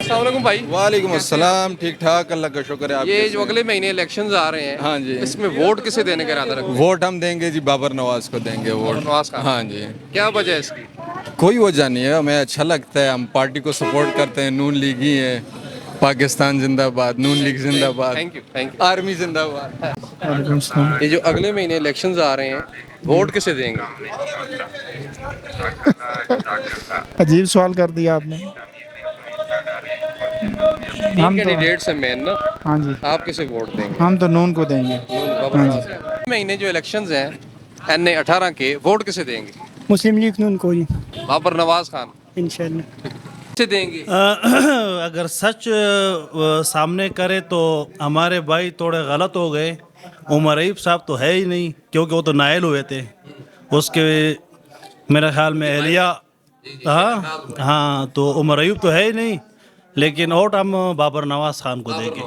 अस्सलाम वालेकुम भाई। वालेकुम अस्सलाम। ठीक ठाक, अल्लाह का शुक्र है। आप ये कैसे जो हैं? अगले महीने इलेक्शंस आ रहे हैं, हाँ जी। इसमें वोट किसे देने का इरादा रखते हैं? वोट हम देंगे जी, बाबर नवाज को देंगे वोट। बाबर नवाज खान। हाँ जी। क्या वजह है इसकी? कोई वजह नहीं है, हमें अच्छा लगता है, हम पार्टी को सपोर्ट करते हैं। नून लीग ही है, पाकिस्तान जिंदाबाद, नून लीग जिंदाबाद, थैंक यू। आर्मी जिंदाबाद। ये जो अगले महीने इलेक्शंस आ रहे हैं, वोट किसे देंगे? अजीब सवाल कर दिया आपने। तीन हम तो कैंडिडेट्स हैं मेन ना, हाँ जी, आप किसे वोट देंगे? हम तो नून को देंगे। बाबर हाँ नवाज जी, खान। महीने जो इलेक्शंस हैं NA 18 के, वोट किसे देंगे? मुस्लिम लीग नून को ही बाबर नवाज खान इंशाल्लाह। किसे देंगे? अगर सच सामने करे तो हमारे भाई थोड़े गलत हो गए। उमर अयूब साहब तो है ही नहीं, क्योंकि वो तो नायल हुए थे। उसके मेरे ख्याल में एहलिया, हाँ, तो उमर अयूब तो है ही नहीं, लेकिन वोट हम बाबर नवाज खान को देंगे।